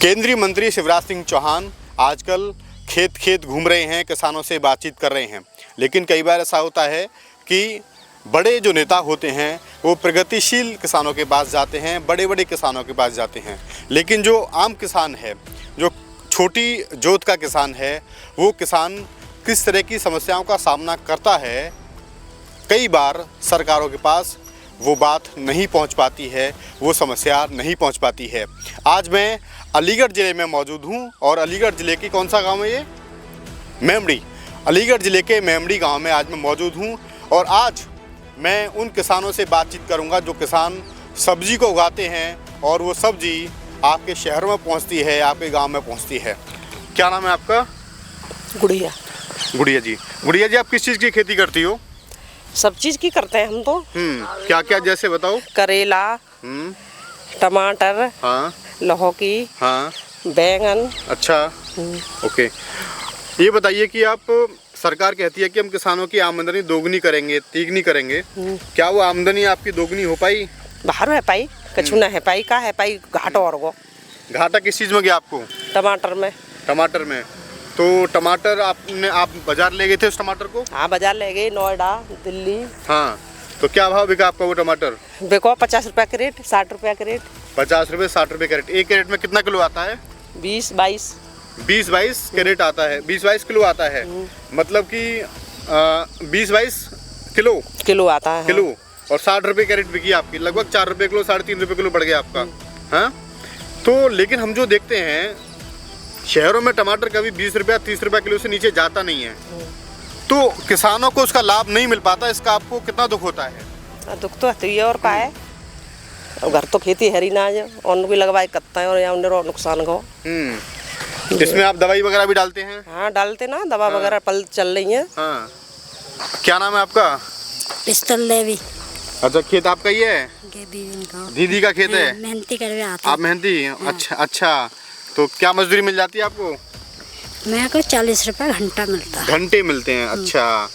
केंद्रीय मंत्री शिवराज सिंह चौहान आजकल खेत खेत घूम रहे हैं, किसानों से बातचीत कर रहे हैं। लेकिन कई बार ऐसा होता है कि बड़े जो नेता होते हैं वो प्रगतिशील किसानों के पास जाते हैं, बड़े बड़े किसानों के पास जाते हैं। लेकिन जो आम किसान है, जो छोटी जोत का किसान है, वो किसान किस तरह की समस्याओं का सामना करता है, कई बार सरकारों के पास वो बात नहीं पहुंच पाती है, वो समस्या नहीं पहुंच पाती है। आज मैं अलीगढ़ ज़िले में मौजूद हूं और अलीगढ़ ज़िले की कौन सा गांव है ये? मेमड़ी। अलीगढ़ ज़िले के मेमड़ी गांव में आज मैं मौजूद हूं और आज मैं उन किसानों से बातचीत करूंगा जो किसान सब्जी को उगाते हैं और वो सब्जी आपके शहरों में पहुंचती है, आपके गांव में पहुंचती है। क्या नाम है आपका? गुड़िया। गुड़िया जी। गुड़िया जी, आप किस चीज़ की खेती करती हो? सब चीज की करते हैं हम तो। क्या क्या, जैसे बताओ। करेला, टमाटर, हाँ, लौकी, हाँ, बैंगन। अच्छा, ओके। ये बताइए कि आप, सरकार कहती है कि हम किसानों की आमदनी दोगुनी करेंगे, तिगुनी करेंगे। क्या वो आमदनी आपकी दोगुनी हो पाई? बाहर है पाई, कछु ना है पाई, का है पाई घाटा और गो। घाटा किस चीज़ में गया आपको? टमाटर में। टमाटर में। तो टमाटर आप बाजार ले गए थे उस टमाटर को? हाँ, बाजार ले गए, नोएडा, दिल्ली। हाँ, तो क्या भाव बिका आपका वो टमाटर? देखो 50 रुपया कैरेट, 60 रुपया कैरेट। 50 रुपये, 60 रुपये कैरेट। एक कैरेट में कितना किलो आता है? 20-22। 20-22 कैरेट आता है, 20-22 किलो आता है। मतलब कि 20-22 किलो आता है। किलो। और 60 रुपये कैरेट बिकी आपकी, लगभग 4 रुपये किलो, 3.5 रुपये किलो बढ़ गया आपका। हाँ, तो लेकिन हम जो देखते हैं शहरों में टमाटर कभी 20 रुपया 30 रुपया किलो से नीचे जाता नहीं है, तो किसानों को उसका लाभ नहीं मिल पाता। इसका आपको कितना दुख होता है? दुख तो है और का है, घर तो खेती हरी ना है, भी लगवाए कत्ता है और या नुकसान को। इसमें आप दवाई वगैरह भी डालते हैं? हाँ, डालते ना, दवा वगैरह पल चल रही है। हाँ। क्या नाम है आपका? पिस्तौल देवी। अच्छा, खेत आपका ही है? दीदी का खेत है? मेहनती करवे आते। आप मेहनती? अच्छा अच्छा। तो क्या मजदूरी मिल जाती है आपको? मेरे को 40 रुपये घंटा मिलता है। घंटे मिलते हैं? अच्छा,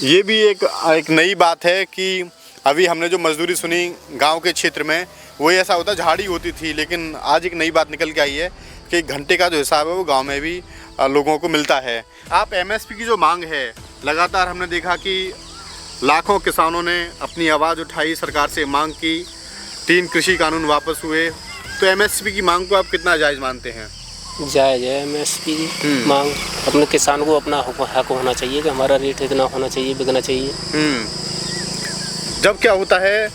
ये भी एक नई बात है कि अभी हमने जो मजदूरी सुनी गांव के क्षेत्र में, वो ऐसा होता झाड़ी होती थी, लेकिन आज एक नई बात निकल के आई है कि घंटे का जो हिसाब है वो गांव में भी लोगों को मिलता है। आप एमएसपी की जो मांग है, लगातार हमने देखा कि लाखों किसानों ने अपनी आवाज़ उठाई, सरकार से मांग की, 3 कृषि कानून वापस हुए। तो एमएसपी की मांग को आप कितना जायज़ मानते हैं? जायज़ है एमएसपी की मांग। अपने किसान को अपना हक होना चाहिए कि हमारा रेट इतना होना चाहिए, बिकना चाहिए। जब क्या होता है,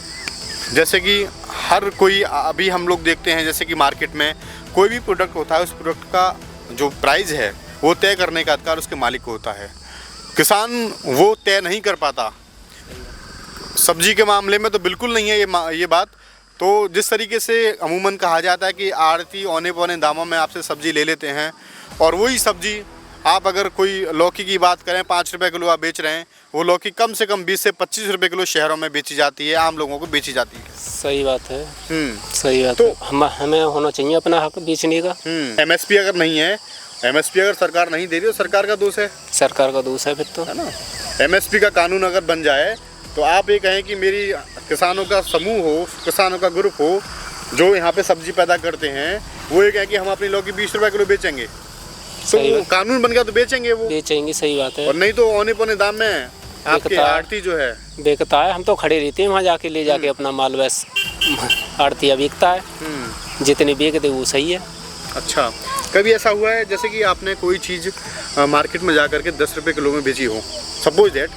जैसे कि हर कोई, अभी हम लोग देखते हैं जैसे कि मार्केट में कोई भी प्रोडक्ट होता है, उस प्रोडक्ट का जो प्राइस है वो तय करने का अधिकार उसके मालिक को होता है। किसान वो तय नहीं कर पाता। सब्जी के मामले में तो बिल्कुल नहीं है ये बात। तो जिस तरीके से अमूमन कहा जाता है कि आड़ती औने पौने दामों में आपसे सब्ज़ी ले लेते हैं, और वही सब्ज़ी आप अगर कोई लौकी की बात करें, 5 रुपये किलो आप बेच रहे हैं, वो लौकी कम से कम 20 से 25 रुपये किलो शहरों में बेची जाती है, आम लोगों को बेची जाती है। सही बात है। सही बात। तो हमें होना चाहिए अपना हक बेचने का। एमएसपी अगर नहीं है, एमएसपी अगर सरकार नहीं दे रही, तो सरकार का दोष है। सरकार का दोष है फिर तो, है ना। एमएसपी का कानून अगर बन जाए तो आप ये कहें कि मेरी किसानों का समूह हो, किसानों का ग्रुप हो जो यहाँ पे सब्जी पैदा करते हैं, वो ये कहें कि हम अपनी लौकी 20 रुपये किलो बेचेंगे, तो कानून बन गया तो बेचेंगे, वो बेचेंगे। सही बात है। और नहीं तो औने पौने दाम में आपके आड़ती जो है बेचता है। हम तो खड़े रहते हैं वहाँ जाके ले जाके अपना माल, बस आड़तिया बेचता है, जितने बेचते वो सही है। अच्छा, कभी ऐसा हुआ है जैसे कि आपने कोई चीज़ मार्केट में जा करके 10 रुपये किलो में बेची हो, सपोज दैट,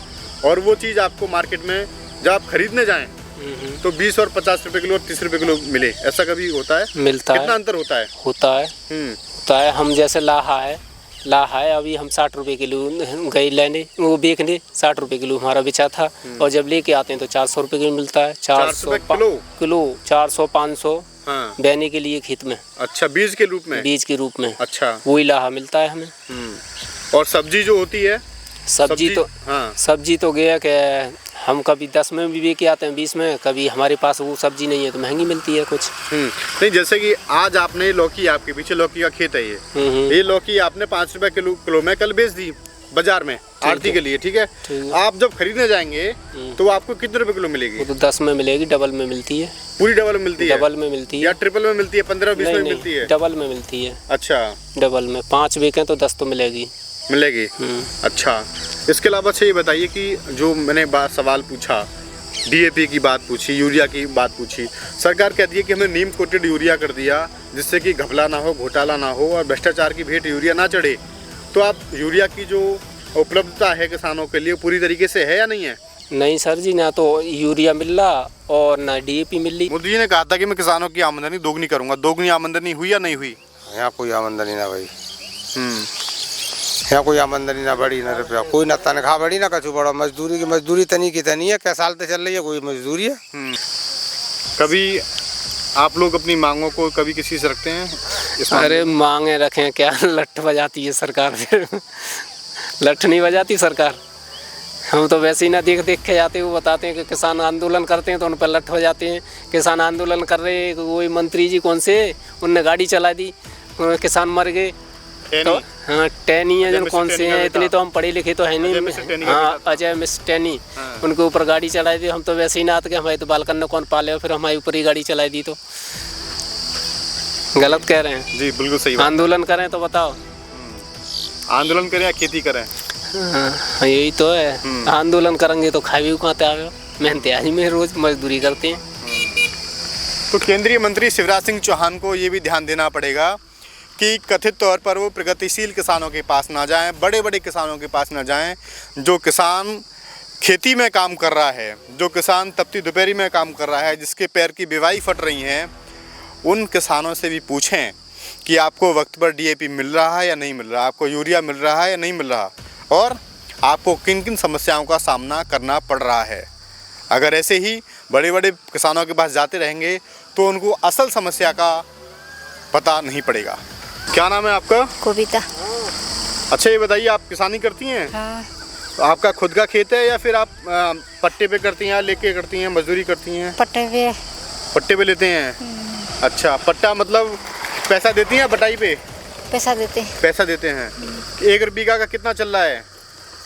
और वो चीज़ आपको मार्केट में जब आप खरीदने जाएं तो 20 और 50 रुपये किलो और 30 रुपये किलो मिले, ऐसा कभी होता है? मिलता है। कितना अंतर होता है? होता है। हम जैसे लाहा है, अभी हम 60 रुपये किलो गए लेने, वो बेचने 60 रुपये किलो हमारा बेचा था, और जब लेके आते हैं तो 400 रुपये किलो मिलता है। 400 किलो 400-500 बेने के लिए खेत में। अच्छा, बीज के रूप में? बीज के रूप में। अच्छा, वही लाहा मिलता है हमें। और सब्जी जो होती है, सब्जी तो गया कि हम कभी 10 में भी बेच के आते हैं, 20 में, कभी हमारे पास वो सब्जी नहीं है तो महंगी मिलती है कुछ। नहीं, जैसे कि आज आपने लौकी, आपके पीछे लौकी का खेत है ये लौकी आपने 5 रुपये किलो में कल बेच दी, बाजार में आड़ती के लिए, ठीक है। आप जब खरीदने जाएंगे तो आपको कितने रुपए किलो मिलेगी? वो तो 10 में मिलेगी, डबल में मिलती है। पूरी डबल में मिलती है? डबल में मिलती है या ट्रिपल में मिलती है? 15-20 में मिलती है? डबल में मिलती है। अच्छा, डबल में 5 बिके तो 10 तो मिलेगी। अच्छा, इसके अलावा अच्छा ये बताइए कि जो मैंने सवाल पूछा, डीएपी की बात पूछी, यूरिया की बात पूछी, सरकार कहती है कि हमने नीम कोटेड यूरिया कर दिया जिससे कि घपला ना हो, घोटाला ना हो और भ्रष्टाचार की भेंट यूरिया ना चढ़े। तो आप यूरिया की जो उपलब्धता है किसानों के लिए पूरी तरीके से है या नहीं है? नहीं सर जी, ना तो यूरिया मिल रहा और ना डीएपी मिल रही। मोदी जी ने कहा था कि मैं किसानों की आमदनी दोगुनी करूंगा, दोगुनी आमदनी हुई या नहीं हुई? यहाँ कोई आमदनी ना भाई, यहाँ कोई आमदनी ना बढ़ी ना रुपया, कोई ना तनख्वाह बढ़ी ना कछु बढ़ा। मजदूरी की मजदूरी तनी की तनी है, क्या साल से चल रही है, कोई मजदूरी है। कभी आप लोग अपनी मांगों को कभी किसी से रखते हैं? अरे मांगे रखें क्या, लठ बजाती है सरकार फिर। लठ नहीं बजाती सरकार, हम तो वैसे ही ना देख देख के जाते हैं। वो बताते हैं कि किसान आंदोलन करते हैं तो उन पर लठ बजाते हैं। किसान आंदोलन कर रहे हैं, वही मंत्री जी कौन से, उनने गाड़ी चला दी, किसान मर गए। तो हाँ, टैनी है जो कौन से हैं, इतने तो हम पढ़े लिखे तो है नहीं। हाँ, अजय मिस टैनी, उनके ऊपर गाड़ी चलाई दी। हम तो वैसे ही ना आते कि हमारे तो बालकन ने कौन पाले, फिर हमारे ऊपर ही गाड़ी चलाई दी। तो गलत कह रहे हैं जी, बिल्कुल सही बात। आंदोलन करें तो बताओ, आंदोलन करें या खेती करें? हाँ, यही तो है। आंदोलन करेंगे तो खाए भी कहाँ आवे, मेहनती आदमी में रोज मजदूरी करते हैं। तो केंद्रीय मंत्री शिवराज सिंह चौहान को ये भी ध्यान देना पड़ेगा कि कथित तौर पर वो प्रगतिशील किसानों के पास ना जाएं, बड़े बड़े किसानों के पास ना जाएं। जो किसान खेती में काम कर रहा है, जो किसान तपती दोपहरी में काम कर रहा है, जिसके पैर की बिवाई फट रही हैं, उन किसानों से भी पूछें कि आपको वक्त पर डीएपी मिल रहा है या नहीं मिल रहा, आपको यूरिया मिल रहा है या नहीं मिल रहा, और आपको किन किन समस्याओं का सामना करना पड़ रहा है। अगर ऐसे ही बड़े बड़े किसानों के पास जाते रहेंगे तो उनको असल समस्या का पता नहीं पड़ेगा। क्या नाम है आपका? कविता। अच्छा, ये बताइए, आप किसानी करती हैं? हाँ। तो आपका खुद का खेत है या फिर आप पट्टे पे करती हैं, लेके करती हैं, मजदूरी करती हैं? पट्टे पे। पट्टे पे लेते हैं? अच्छा, पट्टा मतलब पैसा देती हैं बटाई पे? पैसा देते हैं। पैसा देते हैं। 1 बीघा का कितना चल रहा है?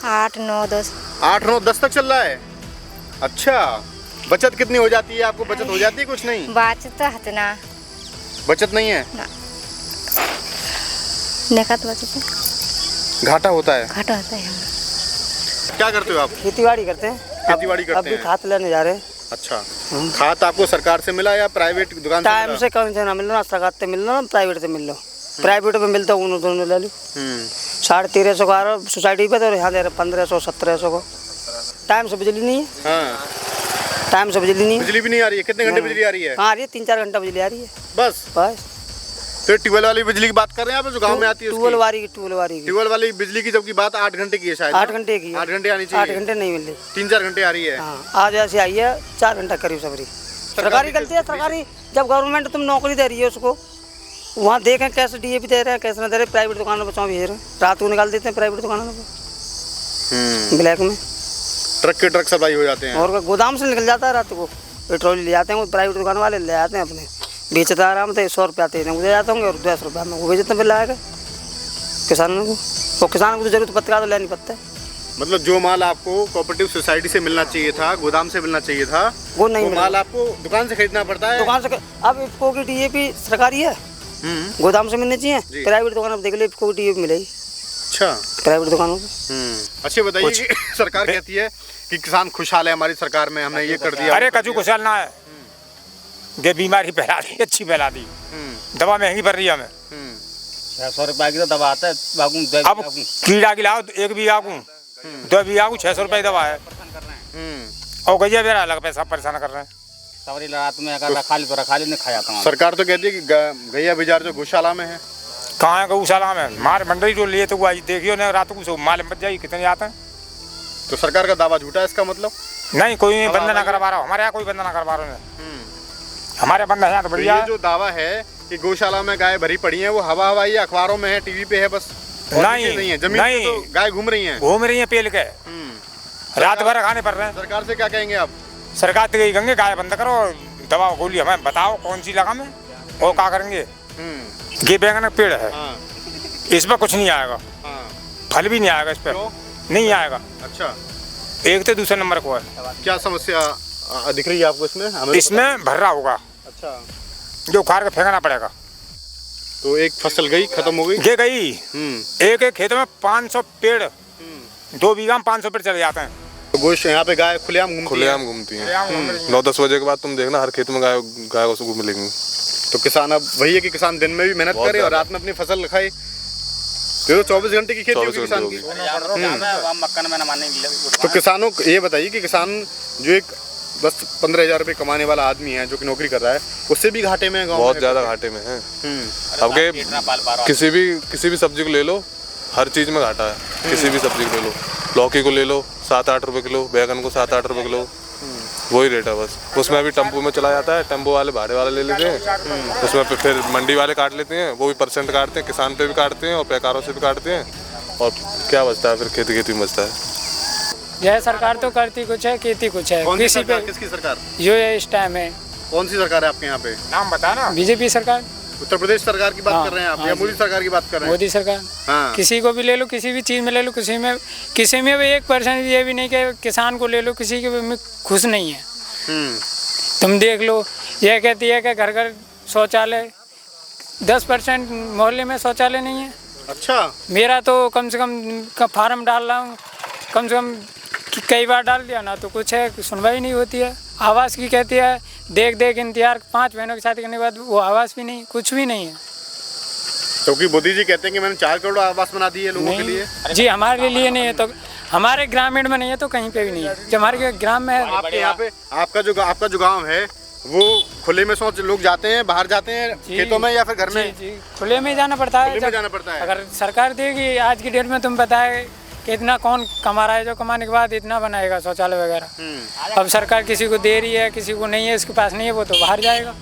8, 9, 10। 8, 9, 10 तक चल रहा है। अच्छा, बचत कितनी हो जाती है आपको? बचत हो जाती है? कुछ नहीं बचत है ना, बचत नहीं है ना। नकद बचत, घाटा होता है। घाटा होता है। क्या करते हो आप? खेतीबाड़ी करते हैं। खेतीबाड़ी करते हैं। अभी खाद लेने जा रहे हैं। अच्छा, खाद आपको सरकार से मिला या प्राइवेट दुकान से टाइम मिला? से कौन से ना मिलना, सरकार से मिलना, प्राइवेट से मिल लो। प्राइवेट में मिलता हूँ दोनों ले लो। 1350 का आ रहा सोसाइटी पे, तो यहाँ दे रहे 1500 1700 को। टाइम से बिजली नहीं है। हाँ, टाइम से बिजली नहीं है। बिजली भी नहीं आ रही है? कितने घंटे बिजली आ रही है? हाँ, आ रही है, 3-4 घंटा बिजली आ रही है बस। फिर ट्यूबवेल वाली बिजली की बात कर रहे हैं आप, जो गांव में आती है? ट्यूबवेल वाली ट्यूबवेल वाली बिजली की जबकि बात 8 घंटे की है शायद। 8 घंटे की है। 8 घंटे आनी चाहिए। 8 घंटे नहीं मिल रही, 3-4 घंटे आ रही है। हाँ, आज ऐसे आई है 4 घंटा करीब सबरी। सरकारी गलती है, सरकारी जब गवर्नमेंट तुम नौकरी दे रही है उसको, वहाँ देखें कैसे डीएपी दे रहे हैं, कैसे ना दे रहे। प्राइवेट दुकानों पर चौं भेज रहे हैं, रात को निकाल देते हैं प्राइवेट दुकानों पर ब्लैक में। ट्रक के ट्रक सप्लाई हो जाते हैं और गोदाम से निकल जाता है रात को, पेट्रोल ले जाते हैं वो प्राइवेट दुकान वाले, ले जाते हैं अपने, बेचता आराम से 100 रुपया आते हैं, दे जाते होंगे और 200 रुपया में वो बेचते फिर लाएगा किसानों को। और किसानों को तो जरूरत पत्ता तो ले नहीं पड़ता है। मतलब जो माल आपको कोऑपरेटिव सोसाइटी से मिलना चाहिए था, गोदाम से मिलना चाहिए था, वो नहीं मिल माल आपको दुकान से खरीदना पड़ता है। दुकान से। अब इफको की डीएपी सरकारी है, गोदाम से मिलनी चाहिए। प्राइवेट दुकान देख लो, इफको की डीएपी मिलेगी। अच्छा, प्राइवेट दुकानों पर। अच्छा बताइए कि सरकार कहती है कि किसान खुशहाल है हमारी सरकार में, हमने ये कर दिया। अरे कछु खुशहाल ना है, दे बीमारी फैला दी, अच्छी फैला दी। दवा महंगी पड़ रही है हमें। 600 रुपये की तो दवा आता है। अब कीड़ा गिलाओ 1 बीघा को, 2 बीघा को 600 रुपये दवा है। और गैया बेरा अलग पैसा परेशान कर रहे हैं। सवरी रात में अगर रखा ली तो रखा ली, नहीं खाया था। सरकार तो कहती है कि गैया बाजार जो गौशाला में है। कहाँ है गौशाला में? मार मंडली जो लिए तो देखियो ना, रात को माल बच जाएगी, कितने आते हैं। तो सरकार का दावा झूठा है इसका मतलब? नहीं, कोई बंद ना करवा रहा, हमारे यहाँ कोई बंद ना करवा रहा है। हमारे बंद है यहाँ तो बढ़िया। ये जो दावा है कि गौशाला में गाय भरी पड़ी है, वो हवा हवाई अखबारों में है, टीवी पे है, बस नहीं है। जमीन पे तो गाय घूम रही हैं पेल के, रात भर खाने पड़ रहे हैं। सरकार से क्या कहेंगे आप? सरकार तो कहेंगे गाय बंद करो, दवा गोली हमें बताओ कौन सी लगा में, वो क्या करेंगे। ये बैंगन का पेड़ है, इस पर कुछ नहीं आएगा, फल भी नहीं आएगा इस पर, नहीं आएगा। अच्छा, एक तो दूसरे नंबर को है। क्या समस्या दिख रही है आपको इसमें? हमें इसमें भर्रा होगा, अच्छा, जो उखाड़ के फेंकना पड़ेगा। तो एक फसल गई, खत्म हो गई। ये गई, एक एक खेत में 500 पेड़, 2 बीघा में 500 पेड़ चले जाते हैं। तो गोश्त यहाँ पे गाय खुलेआम घूमती हैं। 9-10 बजे के बाद तुम देखना हर खेत में गाय को मिलेंगी। तो किसान अब वही है कि किसान दिन में भी मेहनत करे और रात में अपनी फसल खाए। तो 24 घंटे की खेती होगी किसान की। तो किसानों को ये बताइए कि किसान जो एक 10-15 हज़ार रुपये कमाने वाला आदमी है जो कि नौकरी कर रहा है, उससे भी घाटे में है गाँव में। बहुत ज़्यादा घाटे में है। अब के किसी भी सब्जी को ले लो, हर चीज़ में घाटा है। किसी भी सब्जी को ले लो, लौकी को ले लो 7-8 रुपये किलो, बैगन को 7-8 रुपये किलो, वही रेट है बस। उसमें भी टेम्पो में चला जाता है, टेम्पो वाले भाड़े वाले ले लेते हैं, उसमें फिर मंडी वाले काट लेते हैं, वो भी परसेंट काटते हैं, किसान पे भी काटते हैं और पैकारों से भी काटते हैं, और क्या बचता है फिर? खेती में बचता है। यह सरकार तो करती कुछ है, खेती कुछ है। कौन सी किसी सरकार? पे किसकी सरकार? जो है इस टाइम है, कौन सी सरकार है आपके यहाँ पे? नाम बताना। बीजेपी सरकार, उत्तर प्रदेश सरकार की बात हाँ, कर रहे हैं आप, हाँ या जी। मोदी सरकार की बात कर रहे हैं? मोदी सरकार। हाँ। किसी को भी ले लो, किसी भी चीज़ में ले लो, किसी में भी 1% ये भी नहीं कि किसान को ले लो, किसी के में खुश नहीं है। तुम देख लो, यह कहती है कि घर घर शौचालय, 10% मोहल्ले में शौचालय नहीं है। अच्छा, मेरा तो कम से कम फॉर्म डाल रहा हूँ, कम से कम कई बार डाल दिया ना, तो कुछ है सुनवाई नहीं होती है। आवास की कहती है, देख इंतजार, 5 बहनों की शादी करने के बाद वो आवास भी नहीं, कुछ भी नहीं है। क्योंकि मोदी जी कहते हैं कि मैंने 4 करोड़ आवास बना दिए लोगों के लिए। जी, हमारे लिए नहीं है, तो हमारे ग्रामीण में नहीं है तो कहीं पे भी नहीं है। जब हमारे ग्राम में है, आपके यहाँ पे आपका जो गांव है वो खुले में सोच लोग जाते हैं, बाहर जाते हैं खेतों में या फिर घर में? जी, खुले में जाना पड़ता है। खुले में जाना पड़ता है। अगर सरकार देगी, आज की डेट में तुम बताए कि इतना कौन कमा रहा है, जो कमाने के बाद इतना बनाएगा शौचालय वगैरह। अब सरकार किसी को दे रही है, किसी को नहीं है, इसके पास नहीं है, वो तो बाहर जाएगा।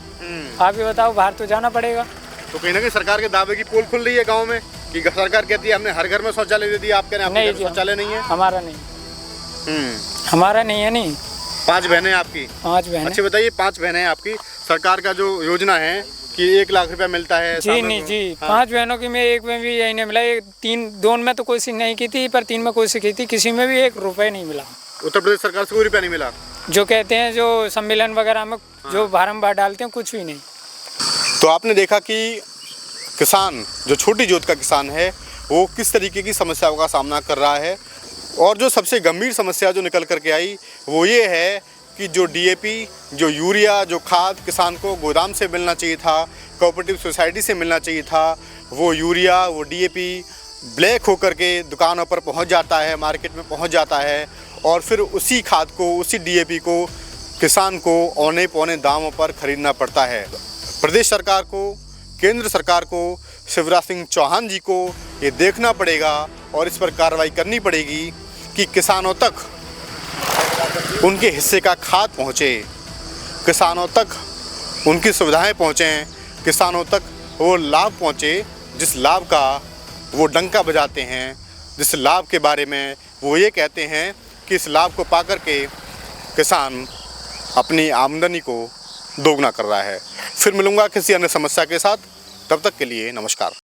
आप ही बताओ, बाहर तो जाना पड़ेगा। तो कहीं ना कहीं सरकार के दावे की पोल खुल रही है गाँव में कि सरकार कहती है हमने हर घर में शौचालय दे दिया, आप कह रहे हैं आपके घर शौचालय नहीं है? हमारा नहीं, हमारा नहीं है। नहीं, 5 बहनें आपकी? 5 बहनें। अच्छा बताइए, 5 बहनें आपकी, सरकार का जो योजना है कि 1 लाख रुपया मिलता है? जी नहीं जी, 5 बहनों की में एक में भी यही नहीं मिला। 2 में तो कोशिश नहीं की थी, पर 3 में कोशिश की थी, किसी में भी 1 रुपये नहीं मिला। उत्तर प्रदेश सरकार से कोई रुपया नहीं मिला? जो कहते हैं, जो सम्मेलन वगैरह में जो बारम्बार डालते हैं, कुछ भी नहीं। तो आपने देखा कि किसान, जो छोटी जोत का किसान है, वो किस तरीके की समस्याओं का सामना कर रहा है। और जो सबसे गंभीर समस्या जो निकल करके आई वो ये है कि जो डीएपी, जो यूरिया, जो खाद किसान को गोदाम से मिलना चाहिए था, कोऑपरेटिव सोसाइटी से मिलना चाहिए था, वो यूरिया, वो डीएपी ब्लैक होकर के दुकानों पर पहुंच जाता है, मार्केट में पहुंच जाता है, और फिर उसी खाद को, उसी डीएपी को किसान को औने पौने दामों पर खरीदना पड़ता है। प्रदेश सरकार को, केंद्र सरकार को, शिवराज सिंह चौहान जी को ये देखना पड़ेगा और इस पर कार्रवाई करनी पड़ेगी कि किसानों तक उनके हिस्से का खाद पहुँचे, किसानों तक उनकी सुविधाएं पहुँचें, किसानों तक वो लाभ पहुँचे जिस लाभ का वो डंका बजाते हैं, जिस लाभ के बारे में वो ये कहते हैं कि इस लाभ को पाकर के किसान अपनी आमदनी को दोगुना कर रहा है। फिर मिलूंगा किसी अन्य समस्या के साथ, तब तक के लिए नमस्कार।